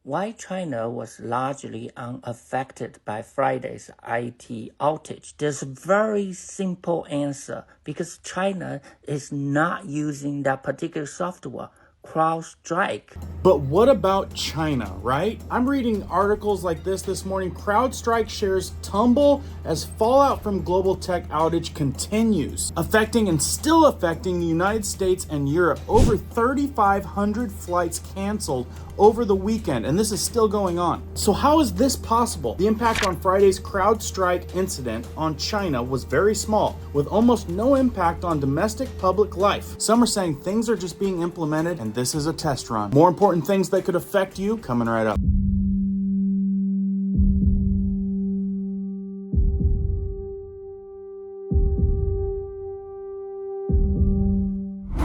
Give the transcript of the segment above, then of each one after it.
Why China was largely unaffected by Friday's IT outage? There's a very simple answer, because China is not using that particular software, CrowdStrike. But what about China, right? I'm reading articles like this morning. CrowdStrike shares tumble as fallout from global tech outage continues, affecting and still affecting the United States and Europe. Over 3,500 flights canceled over the weekend, and this is still going on. So how is this possible? The impact on Friday's CrowdStrike incident on China was very small, with almost no impact on domestic public life. Some are saying things are just being implemented and this is a test run. More important things that could affect you coming right up.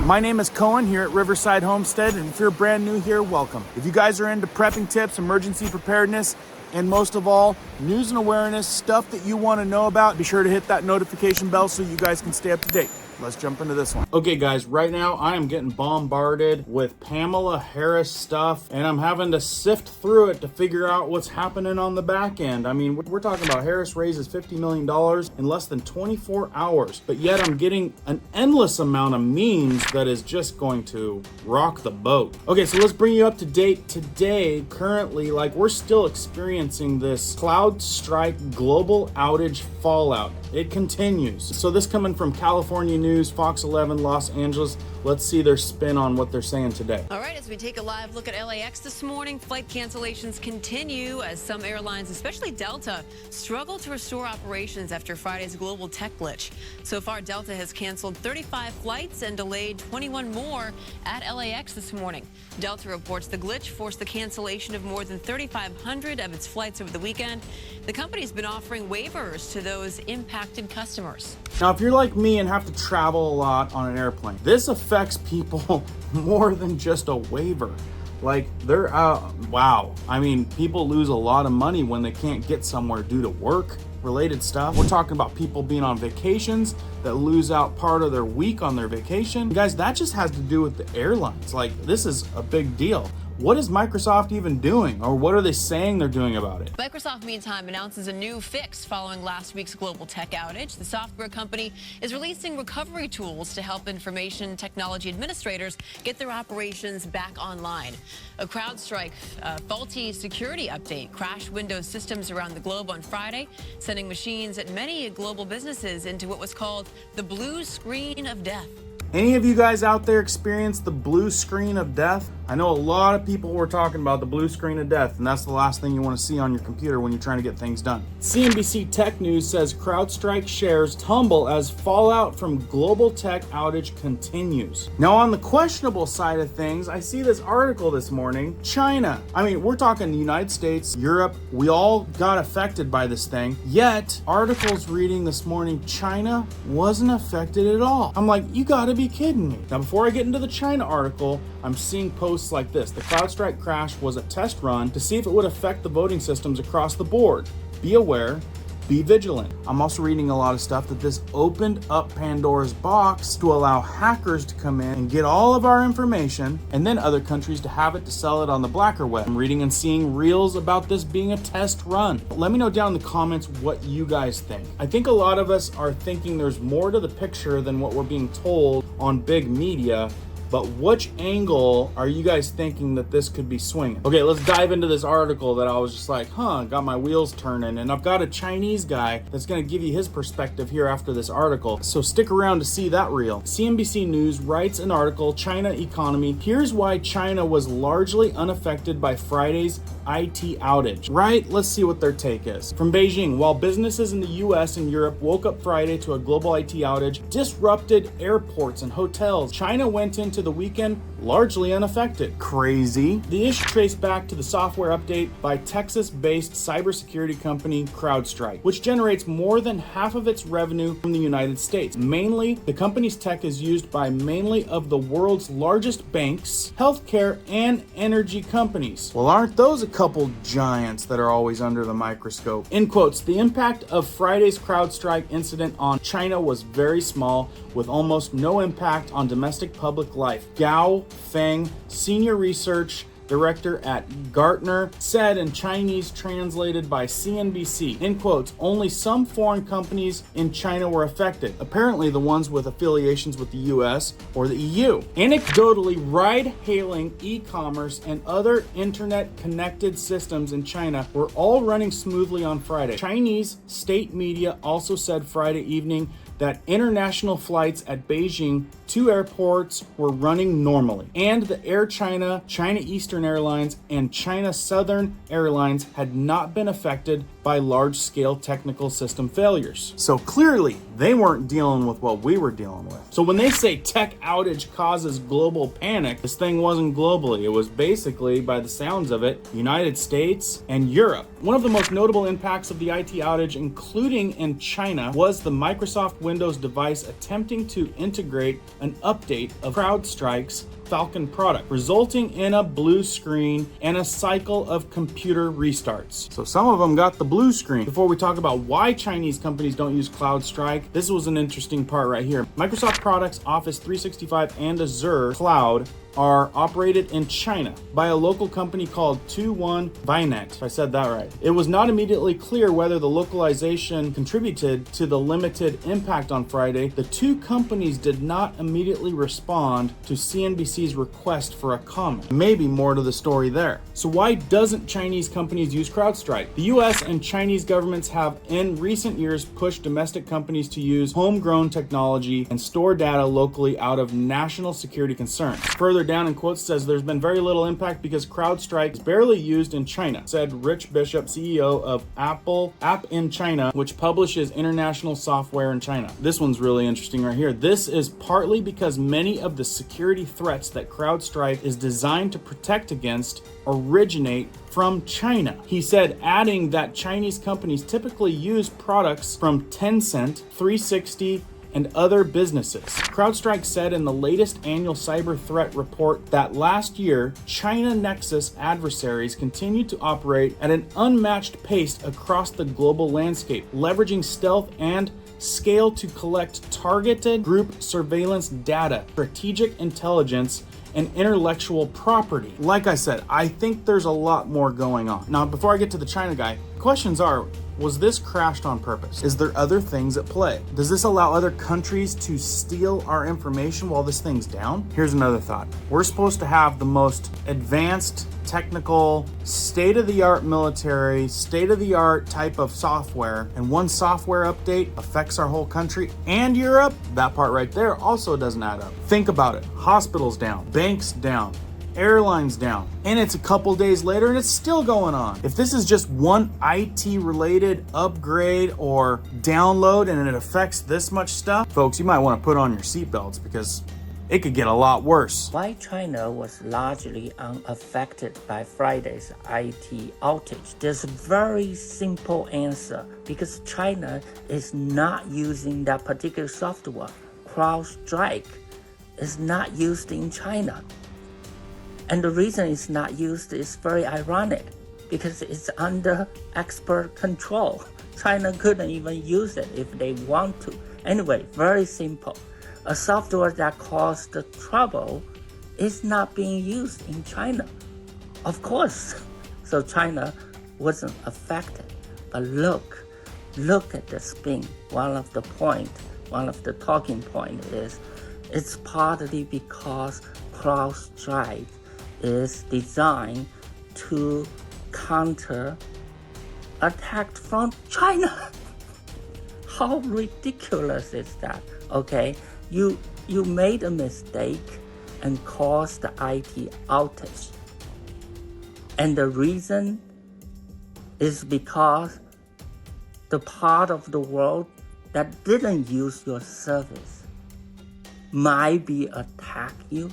My name is Cohen here at Riverside Homestead, and if you're brand new here, welcome. If you guys are into prepping tips, emergency preparedness, and most of all, news and awareness, stuff that you want to know about, be sure to hit that notification bell so you guys can stay up to date. Let's jump into this one. Okay guys, right now I am getting bombarded with Pamela Harris stuff, and I'm having to sift through it to figure out what's happening on the back end. I mean, we're talking about Harris raises $50 million in less than 24 hours, but yet I'm getting an endless amount of memes that is just going to rock the boat. Okay, so let's bring you up to date. Today, currently, we're still experiencing this CrowdStrike global outage fallout. It continues. So this coming from California News, Fox 11, Los Angeles. Let's see their spin on what they're saying today. All right, as we take a live look at LAX this morning, flight cancellations continue as some airlines, especially Delta, struggle to restore operations after Friday's global tech glitch. So far, Delta has canceled 35 flights and delayed 21 more at LAX this morning. Delta reports the glitch forced the cancellation of more than 3,500 of its flights over the weekend. The company's been offering waivers to those impacted customers. Now, if you're like me and have to travel a lot on an airplane, this affects people more than just a waiver. Wow. I mean, people lose a lot of money when they can't get somewhere due to work related stuff. We're talking about people being on vacations that lose out part of their week on their vacation. Guys, that just has to do with the airlines. This is a big deal. What is Microsoft even doing, or what are they saying they're doing about it? Microsoft, meantime, announces a new fix following last week's global tech outage. The software company is releasing recovery tools to help information technology administrators get their operations back online. A CrowdStrike faulty security update crashed Windows systems around the globe on Friday, sending machines at many global businesses into what was called the blue screen of death. Any of you guys out there experience the blue screen of death? I know a lot of people were talking about the blue screen of death, and that's the last thing you want to see on your computer when you're trying to get things done. CNBC Tech News says CrowdStrike shares tumble as fallout from global tech outage continues. Now, on the questionable side of things, I see this article this morning. China. I mean, we're talking the United States, Europe. We all got affected by this thing. Yet, articles reading this morning, China wasn't affected at all. I'm like, you gotta be kidding me. Now, before I get into the China article, I'm seeing posts like this. The CrowdStrike crash was a test run to see if it would affect the voting systems across the board. Be aware, be vigilant. I'm also reading a lot of stuff that this opened up Pandora's box to allow hackers to come in and get all of our information, and then other countries to have it to sell it on the blacker web. I'm reading and seeing reels about this being a test run. Let me know down in the comments what you guys think. I think a lot of us are thinking there's more to the picture than what we're being told on big media. But which angle are you guys thinking that this could be swinging? Okay, let's dive into this article that I was just like, got my wheels turning. And I've got a Chinese guy that's gonna give you his perspective here after this article. So stick around to see that reel. CNBC News writes an article, China Economy. Here's why China was largely unaffected by Friday's IT outage. Right? Let's see what their take is. From Beijing, while businesses in the US and Europe woke up Friday to a global IT outage, disrupted airports and hotels, China went into the weekend largely unaffected. Crazy. The issue traced back to the software update by Texas-based cybersecurity company CrowdStrike, which generates more than half of its revenue from the United States. Mainly, the company's tech is used by mainly of the world's largest banks, healthcare, and energy companies. Well, aren't those a couple giants that are always under the microscope? In quotes, the impact of Friday's CrowdStrike incident on China was very small, with almost no impact on domestic public life. Gao Feng, senior research director at Gartner, said in Chinese translated by CNBC, in quotes, only some foreign companies in China were affected, apparently the ones with affiliations with the US or the EU. Anecdotally, ride-hailing, e-commerce, and other internet-connected systems in China were all running smoothly on Friday. Chinese state media also said Friday evening that international flights at Beijing to airports were running normally, and the Air China, China Eastern Airlines, and China Southern Airlines had not been affected by large-scale technical system failures. So clearly, they weren't dealing with what we were dealing with. So when they say tech outage causes global panic, this thing wasn't globally. It was basically, by the sounds of it, United States and Europe. One of the most notable impacts of the IT outage, including in China, was the Microsoft Windows device attempting to integrate an update of CrowdStrike's Falcon product, resulting in a blue screen and a cycle of computer restarts. So some of them got the blue screen. Before we talk about why Chinese companies don't use CrowdStrike, this was an interesting part right here. Microsoft products, Office 365 and Azure Cloud are operated in China by a local company called 21Vinet, if I said that right. It was not immediately clear whether the localization contributed to the limited impact on Friday. The two companies did not immediately respond to CNBC's request for a comment. Maybe more to the story there. So why doesn't Chinese companies use CrowdStrike? The US and Chinese governments have in recent years pushed domestic companies to use homegrown technology and store data locally out of national security concerns. Further down in quotes says there's been very little impact because CrowdStrike is barely used in China, said Rich Bishop, CEO of Apple App in China, which publishes international software in China. This one's really interesting right here. This is partly because many of the security threats that CrowdStrike is designed to protect against originate from China. He said, adding that Chinese companies typically use products from Tencent, 360, and other businesses. CrowdStrike said in the latest annual cyber threat report that last year, China Nexus adversaries continued to operate at an unmatched pace across the global landscape, leveraging stealth and scale to collect targeted group surveillance data, strategic intelligence, and intellectual property. Like I said, I think there's a lot more going on. Now, before I get to the China guy, questions are, was this crashed on purpose? Is there other things at play? Does this allow other countries to steal our information while this thing's down? Here's another thought. We're supposed to have the most advanced, technical, state-of-the-art military, state-of-the-art type of software, and one software update affects our whole country and Europe? That part right there also doesn't add up. Think about it. Hospitals down, banks down, airlines down, and it's a couple days later and it's still going on. If this is just one IT related upgrade or download and it affects this much stuff, folks, you might want to put on your seatbelts because it could get a lot worse. Why China was largely unaffected by Friday's IT outage? There's a very simple answer, because China is not using that particular software. CrowdStrike is not used in China. And the reason it's not used is very ironic, because it's under expert control. China couldn't even use it if they want to. Anyway, very simple. A software that caused the trouble is not being used in China. Of course. So China wasn't affected. But look at the spin. One of the talking point is it's partly because CrowdStrike is designed to counter attack from China. How ridiculous is that? Okay, you made a mistake and caused the IT outage. And the reason is because the part of the world that didn't use your service might be attack you.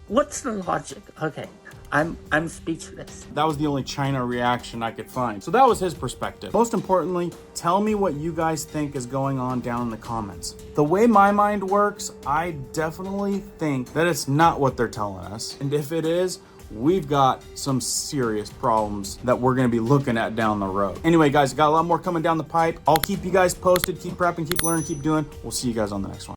What's the logic? Okay, I'm speechless. That was the only China reaction I could find. So that was his perspective. Most importantly, tell me what you guys think is going on down in the comments. The way my mind works, I definitely think that it's not what they're telling us. And if it is, we've got some serious problems that we're going to be looking at down the road. Anyway, guys, got a lot more coming down the pipe. I'll keep you guys posted. Keep prepping, keep learning, keep doing. We'll see you guys on the next one.